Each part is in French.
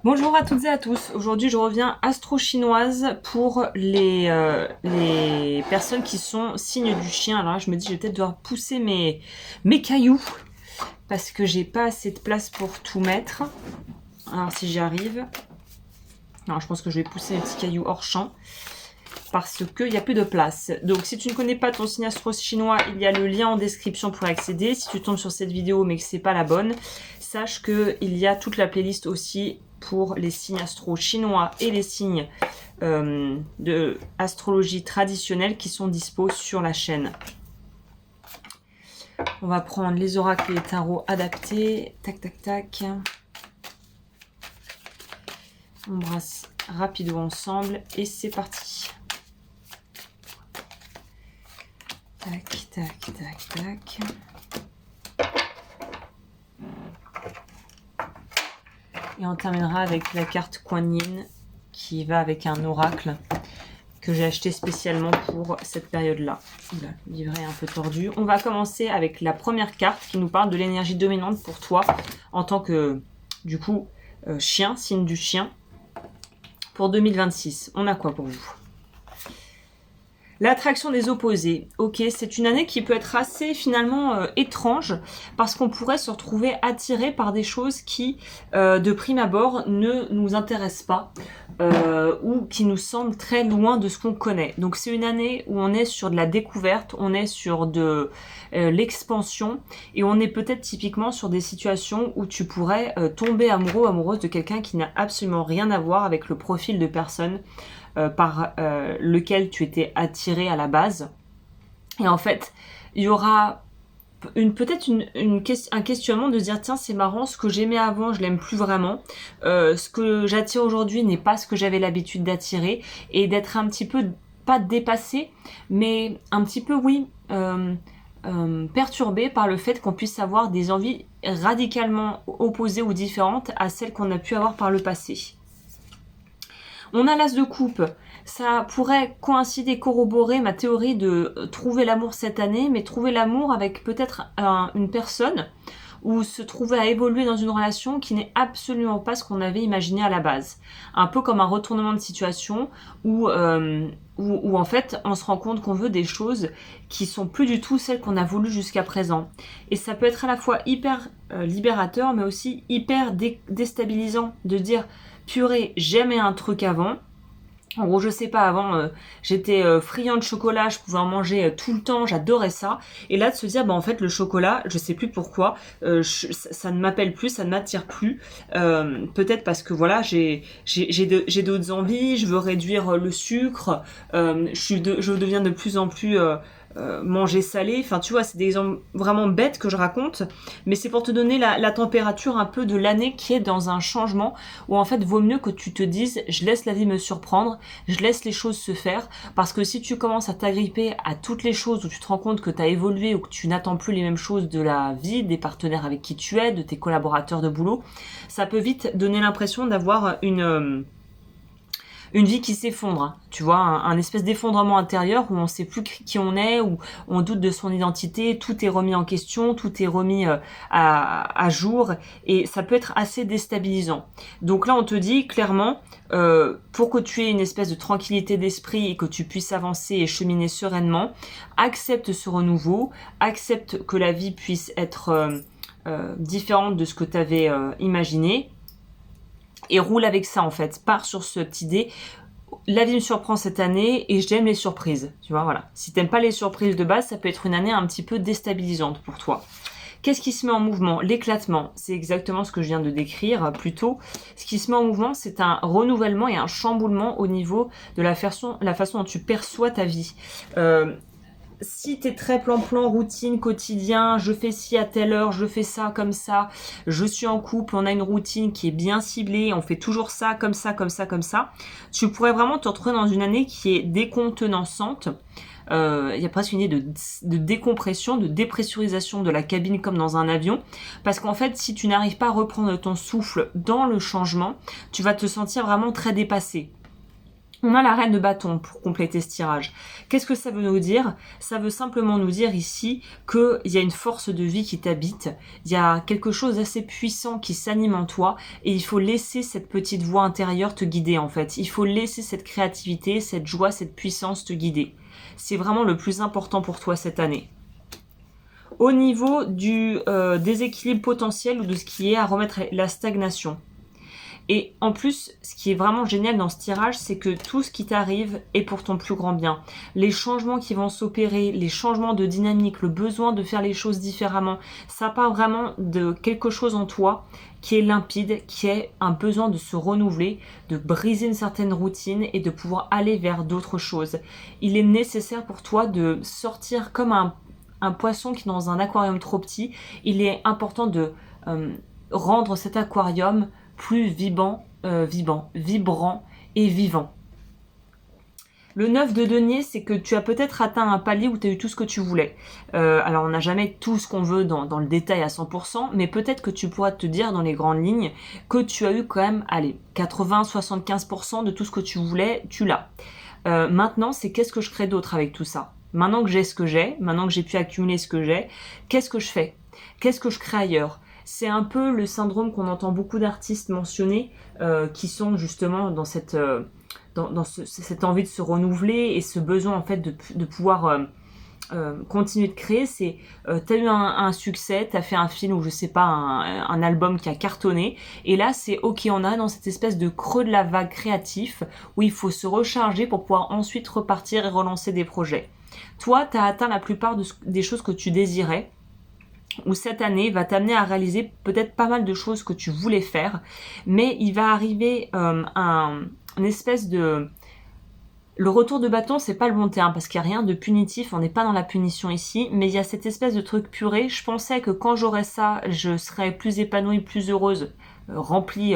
Bonjour à toutes et à tous. Aujourd'hui, je reviens astro-chinoise pour les personnes qui sont signes du chien. Alors là, je me dis, je vais peut-être devoir pousser mes cailloux parce que j'ai pas assez de place pour tout mettre. Alors si j'y arrive. Alors je pense que je vais pousser mes petits cailloux hors champ parce qu'il n'y a plus de place. Donc si tu ne connais pas ton signe astro-chinois, il y a le lien en description pour accéder. Si tu tombes sur cette vidéo mais que c'est pas la bonne, sache qu'il y a toute la playlist aussi pour les signes astro chinois et les signes de astrologie traditionnelle qui sont dispo sur la chaîne. On va prendre les oracles et les tarots adaptés. Tac, tac, tac. On brasse rapido ensemble et c'est parti. Tac, tac, tac, tac. Et on terminera avec la carte Kuan Yin qui va avec un oracle que j'ai acheté spécialement pour cette période-là. Le livret est un peu tordu. On va commencer avec la première carte qui nous parle de l'énergie dominante pour toi en tant que, du coup, chien, signe du chien. Pour 2026, on a quoi pour vous? L'attraction des opposés. Ok, c'est une année qui peut être assez finalement étrange parce qu'on pourrait se retrouver attiré par des choses qui, de prime abord, ne nous intéressent pas ou qui nous semblent très loin de ce qu'on connaît. Donc c'est une année où on est sur de la découverte, on est sur de l'expansion et on est peut-être typiquement sur des situations où tu pourrais tomber amoureux ou amoureuse de quelqu'un qui n'a absolument rien à voir avec le profil de personne par lequel tu étais attiré à la base. Et en fait, il y aura peut-être un questionnement de dire tiens, c'est marrant, ce que j'aimais avant, je l'aime plus vraiment. Ce que j'attire aujourd'hui n'est pas ce que j'avais l'habitude d'attirer. Et d'être un petit peu, pas dépassé, mais un petit peu, oui, perturbé par le fait qu'on puisse avoir des envies radicalement opposées ou différentes à celles qu'on a pu avoir par le passé. On a l'as de coupe, ça pourrait coïncider, corroborer ma théorie de trouver l'amour cette année, mais trouver l'amour avec peut-être une personne ou se trouver à évoluer dans une relation qui n'est absolument pas ce qu'on avait imaginé à la base. Un peu comme un retournement de situation où en fait on se rend compte qu'on veut des choses qui sont plus du tout celles qu'on a voulu jusqu'à présent. Et ça peut être à la fois hyper libérateur mais aussi hyper déstabilisant de dire purée, j'aimais un truc avant. En gros, je sais pas, avant, j'étais friand de chocolat, je pouvais en manger tout le temps, j'adorais ça. Et là, de se dire, bah en fait, le chocolat, je sais plus pourquoi, ça ne m'appelle plus, ça ne m'attire plus. Peut-être parce que voilà, j'ai d'autres envies, je veux réduire le sucre, je deviens de plus en plus manger salé. Enfin, tu vois, c'est des exemples vraiment bêtes que je raconte, mais c'est pour te donner la température un peu de l'année qui est dans un changement où en fait, vaut mieux que tu te dises, je laisse la vie me surprendre, je laisse les choses se faire, parce que si tu commences à t'agripper à toutes les choses où tu te rends compte que tu as évolué ou que tu n'attends plus les mêmes choses de la vie, des partenaires avec qui tu es, de tes collaborateurs de boulot, ça peut vite donner l'impression d'avoir une vie qui s'effondre, tu vois, un espèce d'effondrement intérieur où on sait plus qui on est, où on doute de son identité, tout est remis en question, tout est remis à jour, et ça peut être assez déstabilisant. Donc là, on te dit clairement, pour que tu aies une espèce de tranquillité d'esprit et que tu puisses avancer et cheminer sereinement, accepte ce renouveau, accepte que la vie puisse être différente de ce que tu avais imaginé, et roule avec ça en fait, pars sur cette idée, la vie me surprend cette année et j'aime les surprises, tu vois, voilà. Si t'aimes pas les surprises de base, ça peut être une année un petit peu déstabilisante pour toi. Qu'est-ce qui se met en mouvement? L'éclatement, c'est exactement ce que je viens de décrire plus tôt. Ce qui se met en mouvement, c'est un renouvellement et un chamboulement au niveau de la façon dont tu perçois ta vie. Si t'es très plan-plan, routine, quotidien, je fais ci à telle heure, je fais ça comme ça, je suis en couple, on a une routine qui est bien ciblée, on fait toujours ça, comme ça, comme ça, comme ça, tu pourrais vraiment te retrouver dans une année qui est décontenançante. Il y a presque une idée de décompression, de dépressurisation de la cabine comme dans un avion, parce qu'en fait, si tu n'arrives pas à reprendre ton souffle dans le changement, tu vas te sentir vraiment très dépassé. On a la reine de bâton pour compléter ce tirage. Qu'est-ce que ça veut nous dire? Ça veut simplement nous dire ici qu'il y a une force de vie qui t'habite, il y a quelque chose d'assez puissant qui s'anime en toi et il faut laisser cette petite voix intérieure te guider en fait. Il faut laisser cette créativité, cette joie, cette puissance te guider. C'est vraiment le plus important pour toi cette année. Au niveau du déséquilibre potentiel ou de ce qui est à remettre la stagnation. Et en plus, ce qui est vraiment génial dans ce tirage, c'est que tout ce qui t'arrive est pour ton plus grand bien. Les changements qui vont s'opérer, les changements de dynamique, le besoin de faire les choses différemment, ça part vraiment de quelque chose en toi qui est limpide, qui est un besoin de se renouveler, de briser une certaine routine et de pouvoir aller vers d'autres choses. Il est nécessaire pour toi de sortir comme un poisson qui est dans un aquarium trop petit. Il est important de rendre cet aquarium plus vibrant et vivant. Le 9 de denier, c'est que tu as peut-être atteint un palier où tu as eu tout ce que tu voulais. Alors on n'a jamais tout ce qu'on veut dans le détail à 100%, mais peut-être que tu pourras te dire dans les grandes lignes que tu as eu quand même, allez, 80-75% de tout ce que tu voulais, tu l'as. Maintenant, c'est qu'est-ce que je crée d'autre avec tout ça? Maintenant que j'ai ce que j'ai, maintenant que j'ai pu accumuler ce que j'ai, qu'est-ce que je fais? Qu'est-ce que je crée ailleurs? C'est un peu le syndrome qu'on entend beaucoup d'artistes mentionner, qui sont justement dans cette envie de se renouveler et ce besoin en fait de pouvoir continuer de créer. C'est t'as eu un succès, t'as fait un film ou je sais pas un album qui a cartonné et là c'est ok, on a dans cette espèce de creux de la vague créatif où il faut se recharger pour pouvoir ensuite repartir et relancer des projets. Toi, t'as atteint la plupart des choses que tu désirais, où cette année va t'amener à réaliser peut-être pas mal de choses que tu voulais faire, mais il va arriver une espèce de... Le retour de bâton, c'est pas le bon terme, parce qu'il n'y a rien de punitif, on n'est pas dans la punition ici, mais il y a cette espèce de truc puré. Je pensais que quand j'aurais ça, je serais plus épanouie, plus heureuse, remplie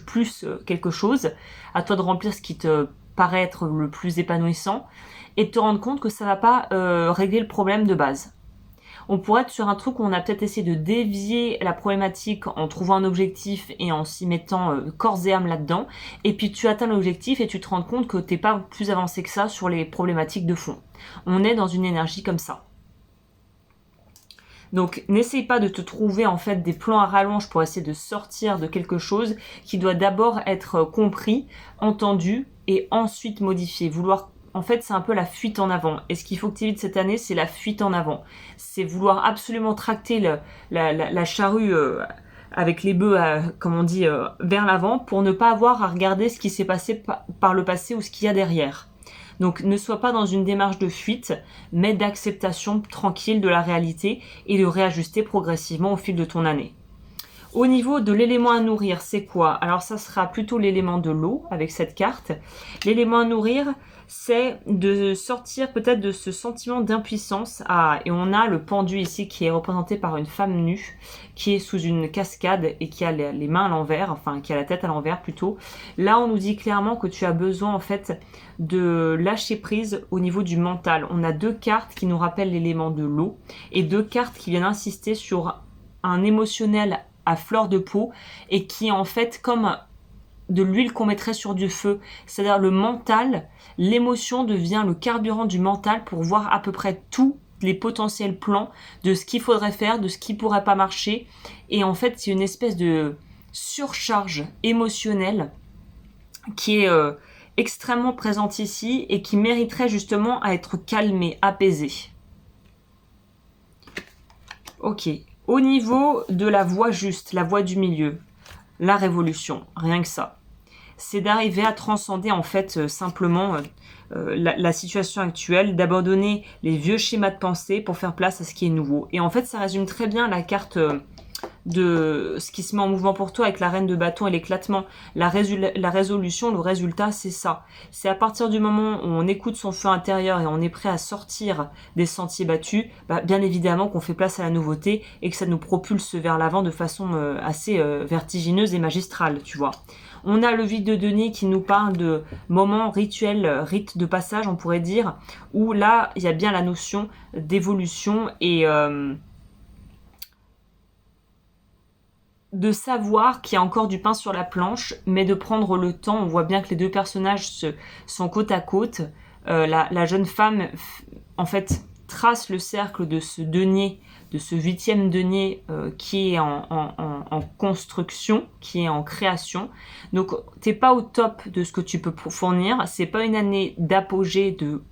plus quelque chose. À toi de remplir ce qui te paraît être le plus épanouissant, et de te rendre compte que ça va pas régler le problème de base. On pourrait être sur un truc où on a peut-être essayé de dévier la problématique en trouvant un objectif et en s'y mettant corps et âme là-dedans. Et puis tu atteins l'objectif et tu te rends compte que t'es pas plus avancé que ça sur les problématiques de fond. On est dans une énergie comme ça. Donc n'essaye pas de te trouver en fait des plans à rallonge pour essayer de sortir de quelque chose qui doit d'abord être compris, entendu et ensuite modifié. En fait, c'est un peu la fuite en avant. Et ce qu'il faut que tu évites cette année, c'est la fuite en avant. C'est vouloir absolument tracter la charrue avec les bœufs, comme on dit, vers l'avant, pour ne pas avoir à regarder ce qui s'est passé par le passé ou ce qu'il y a derrière. Donc, ne sois pas dans une démarche de fuite, mais d'acceptation tranquille de la réalité et de réajuster progressivement au fil de ton année. Au niveau de l'élément à nourrir, c'est quoi? Alors, ça sera plutôt l'élément de l'eau avec cette carte. L'élément à nourrir, c'est de sortir peut-être de ce sentiment d'impuissance. Et on a le pendu ici qui est représenté par une femme nue, qui est sous une cascade et qui a les mains à l'envers, enfin qui a la tête à l'envers plutôt. Là, on nous dit clairement que tu as besoin en fait de lâcher prise au niveau du mental. On a deux cartes qui nous rappellent l'élément de l'eau et deux cartes qui viennent insister sur un émotionnel à fleur de peau et qui est en fait comme de l'huile qu'on mettrait sur du feu. C'est-à-dire le mental, l'émotion devient le carburant du mental pour voir à peu près tous les potentiels plans de ce qu'il faudrait faire, de ce qui pourrait pas marcher. Et en fait, c'est une espèce de surcharge émotionnelle qui est extrêmement présente ici et qui mériterait justement à être calmée, apaisée. Ok. Au niveau de la voie juste, la voie du milieu, la révolution, rien que ça. C'est d'arriver à transcender en fait simplement la situation actuelle, d'abandonner les vieux schémas de pensée pour faire place à ce qui est nouveau. Et en fait, ça résume très bien la carte de ce qui se met en mouvement pour toi avec la reine de bâton et l'éclatement. La résolution, le résultat, c'est ça. C'est à partir du moment où on écoute son feu intérieur et on est prêt à sortir des sentiers battus, bien évidemment qu'on fait place à la nouveauté et que ça nous propulse vers l'avant de façon assez vertigineuse et magistrale, tu vois. On a le vide de denier qui nous parle de moments rituels, rites de passage, on pourrait dire, où là, il y a bien la notion d'évolution et de savoir qu'il y a encore du pain sur la planche, mais de prendre le temps. On voit bien que les deux personnages sont côte à côte. La jeune femme, en fait, trace le cercle de ce denier, de ce 8e denier qui est en construction, qui est en création. Donc, t'es pas au top de ce que tu peux fournir. C'est pas une année d'apogée, de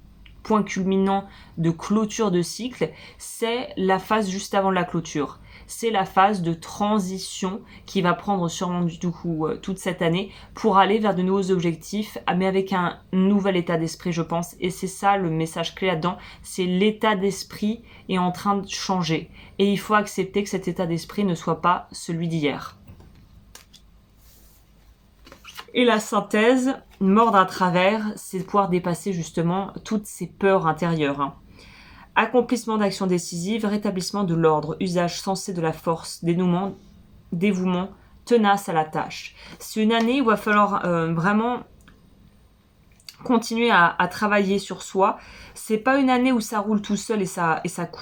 point culminant, de clôture de cycle. C'est la phase juste avant la clôture. C'est la phase de transition qui va prendre sûrement du coup toute cette année pour aller vers de nouveaux objectifs, mais avec un nouvel état d'esprit, je pense. Et c'est ça le message clé là-dedans, c'est l'état d'esprit est en train de changer. Et il faut accepter que cet état d'esprit ne soit pas celui d'hier. Et la synthèse, mordre à travers, c'est de pouvoir dépasser justement toutes ces peurs intérieures. Accomplissement d'actions décisives, rétablissement de l'ordre, usage sensé de la force, dévouement, tenace à la tâche. C'est une année où il va falloir vraiment continuer à travailler sur soi. C'est pas une année où ça roule tout seul et ça coule.